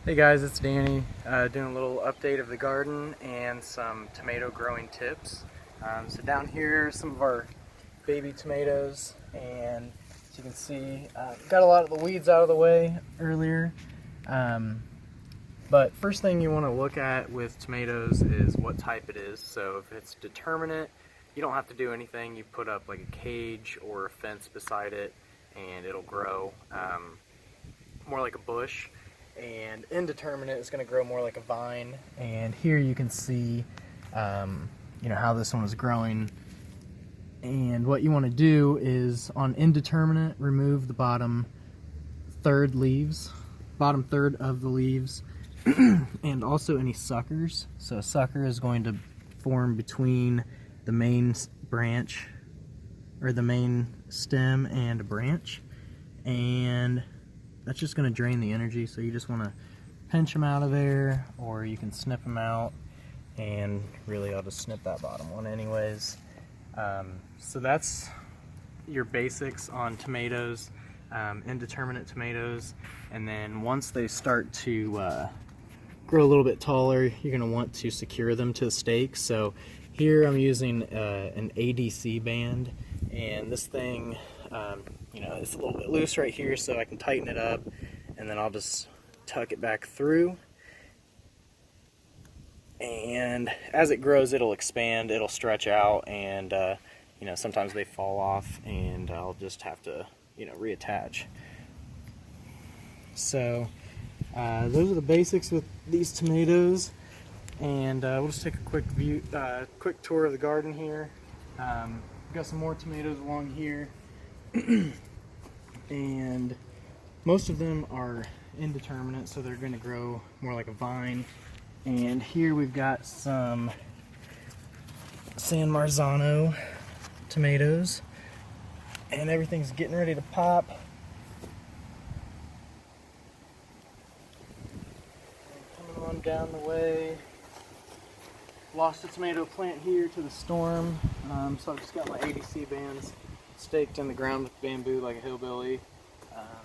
Hey guys, it's Danny, doing a little update of the garden and some tomato growing tips. So down here, some of our baby tomatoes, and as you can see, got a lot of the weeds out of the way earlier. But first thing you want to look at with tomatoes is what type it is. So if it's determinate, you don't have to do anything. You put up like a cage or a fence beside it and it'll grow more like a bush. And indeterminate is going to grow more like a vine. And here you can see how this one is growing. And what you want to do is on indeterminate, remove the bottom third of the leaves and also any suckers. So a sucker is going to form between the main branch or the main stem and a branch, and that's just going to drain the energy. So you just want to pinch them out of there, or you can snip them out, and really I'll just snip that bottom one anyways. So that's your basics on tomatoes, indeterminate tomatoes. And then once they start to grow a little bit taller, you're going to want to secure them to the stake. So here I'm using an ADC band, and this thing it's a little bit loose right here, so I can tighten it up, and then I'll just tuck it back through. And as it grows, it'll expand, it'll stretch out, and sometimes they fall off, and I'll just have to reattach. So those are the basics with these tomatoes, and we'll just take a quick tour of the garden here. We've got some more tomatoes along here, and most of them are indeterminate, so they're going to grow more like a vine. And here we've got some San Marzano tomatoes, and everything's getting ready to pop. And coming on down the way, lost a tomato plant here to the storm, so I've just got my ADC bands staked in the ground with bamboo like a hillbilly.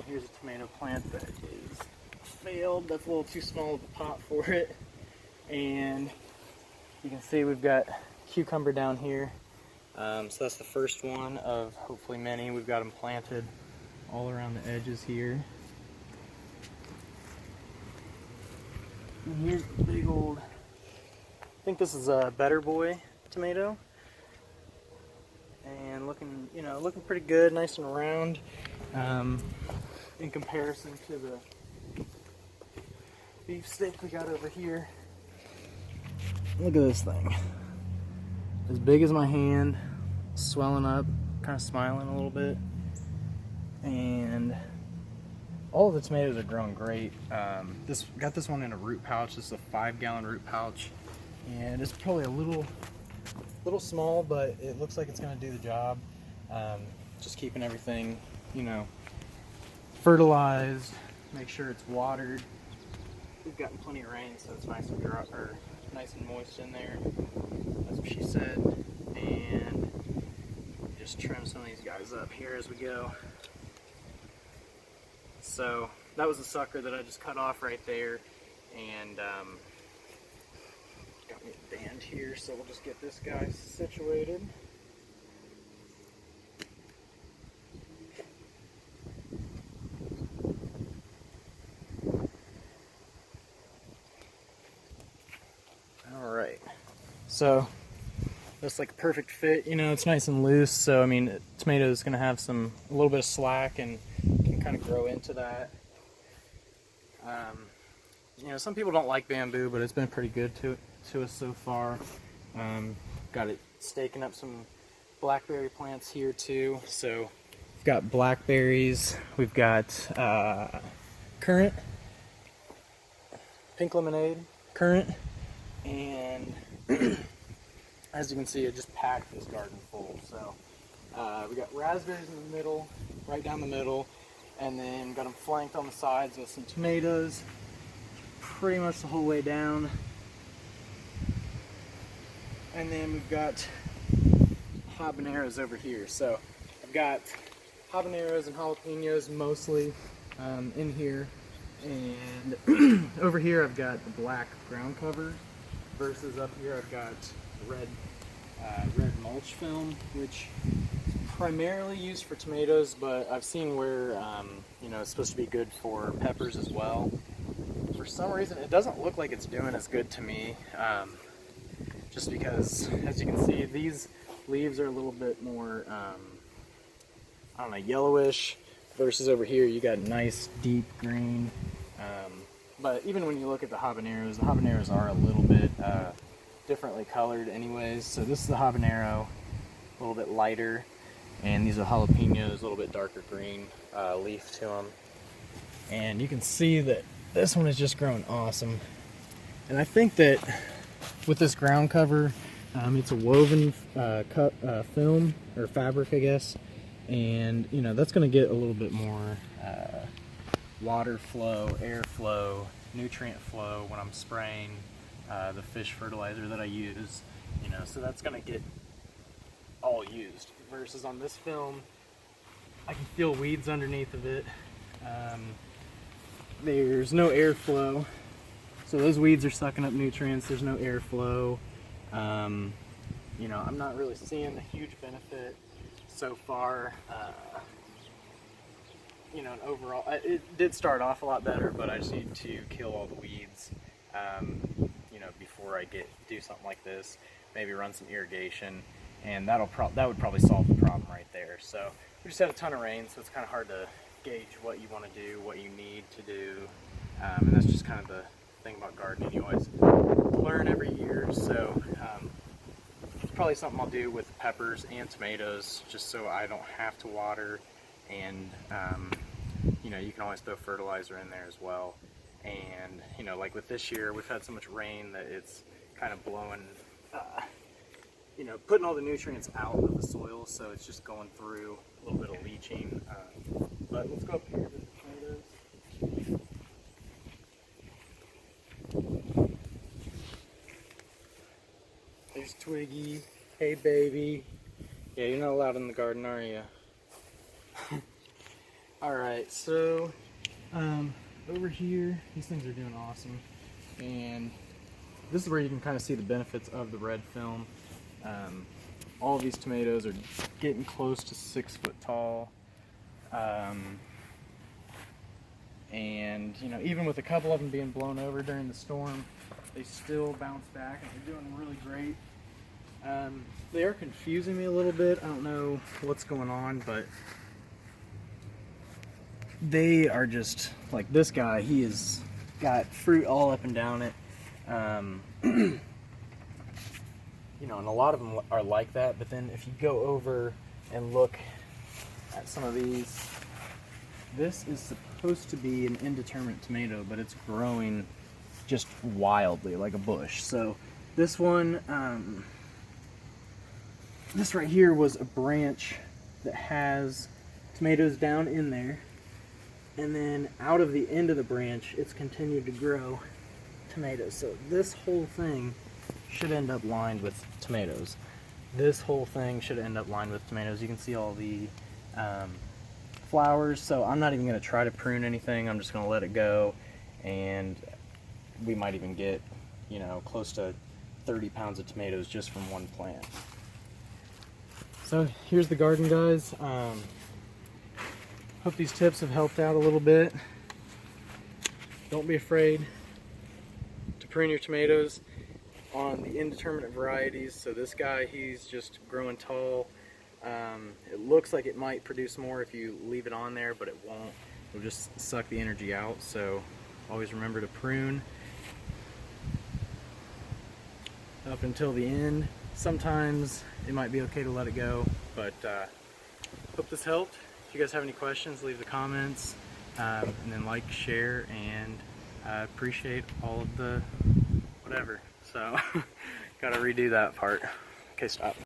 Here's a tomato plant that is failed. That's a little too small of a pot for it. And you can see we've got cucumber down here. So that's the first one of hopefully many. We've got them planted all around the edges here. And here's the big old, I think this is a Better Boy tomato. And looking pretty good, nice and round, in comparison to the beefsteak we got over here. Look at this thing. As big as my hand, swelling up, kind of smiling a little bit. And all of the tomatoes are growing great. Got this one in a root pouch. This is a 5-gallon root pouch. And it's probably a little small, but it looks like it's going to do the job. Just keeping everything, fertilized, make sure it's watered. We've gotten plenty of rain, so it's nice and moist in there. That's what she said. And just trim some of these guys up here as we go. So that was a sucker that I just cut off right there, and got me a band here, so we'll just get this guy situated. Alright, so that's like a perfect fit. It's nice and loose, so I mean, tomato is going to have a little bit of slack and can kind of grow into that. Some people don't like bamboo, but it's been pretty good to us so far. Got it staking up some blackberry plants here too. So we've got blackberries, we've got currant, pink lemonade, currant, and as you can see, it just packed this garden full. So we got raspberries in the middle, right down the middle, and then got them flanked on the sides with some tomatoes pretty much the whole way down. And then we've got habaneros over here. So I've got habaneros and jalapenos mostly in here. And over here I've got the black ground cover versus up here I've got red mulch film, which is primarily used for tomatoes, but I've seen where you know, it's supposed to be good for peppers as well. For some reason it doesn't look like it's doing as good to me, just because, as you can see, these leaves are a little bit more I don't know, yellowish, versus over here you got nice deep green. But even when you look at the habaneros are a little bit differently colored anyways. So this is the habanero, a little bit lighter, and these are jalapenos, a little bit darker green leaf to them. And you can see that this one is just growing awesome. And I think that with this ground cover, it's a woven film or fabric, I guess, and you know, that's going to get a little bit more water flow, air flow, nutrient flow when I'm spraying the fish fertilizer that I use, you know, so that's going to get all used. Versus on this film, I can feel weeds underneath of it. There's no airflow, so those weeds are sucking up nutrients. There's no airflow. You know, I'm not really seeing a huge benefit so far. You know, and overall, it did start off a lot better, but I just need to kill all the weeds, you know, before I do something like this. Maybe run some irrigation, and that would probably solve the problem right there. So we just had a ton of rain, so it's kind of hard to gauge what you want to do, what you need to do, and that's just kind of the thing about gardening. You always learn every year. So it's probably something I'll do with peppers and tomatoes, just so I don't have to water. And you know, you can always throw fertilizer in there as well. And you know, like with this year, we've had so much rain that it's kind of blowing, you know, putting all the nutrients out of the soil, so it's just going through a little bit of leaching. But let's go up here to the tomatoes. There's Twiggy. Hey, baby. Yeah, you're not allowed in the garden, are you? Alright, so over here, these things are doing awesome. And this is where you can kind of see the benefits of the red film. All of these tomatoes are getting close to 6 foot tall. And you know, even with a couple of them being blown over during the storm, they still bounce back and they're doing really great. They are confusing me a little bit. I don't know what's going on, but they are just like this guy. He has got fruit all up and down it. You know, and a lot of them are like that, but then if you go over and look at some of these, this is supposed to be an indeterminate tomato, but it's growing just wildly like a bush. So this one, this right here was a branch that has tomatoes down in there, and then out of the end of the branch it's continued to grow tomatoes. So this whole thing should end up lined with tomatoes. This whole thing should end up lined with tomatoes. You can see all the flowers, so I'm not even going to try to prune anything. I'm just going to let it go, and we might even get, you know, close to 30 pounds of tomatoes just from one plant. So here's the garden, guys. Hope these tips have helped out a little bit. Don't be afraid to prune your tomatoes on the indeterminate varieties. So this guy, he's just growing tall. It looks like it might produce more if you leave it on there, but it won't. It'll just suck the energy out. So always remember to prune up until the end. Sometimes it might be okay to let it go, but hope this helped. If you guys have any questions, leave the comments, and then like, share, and appreciate all of the whatever. So gotta redo that part. Okay, stop.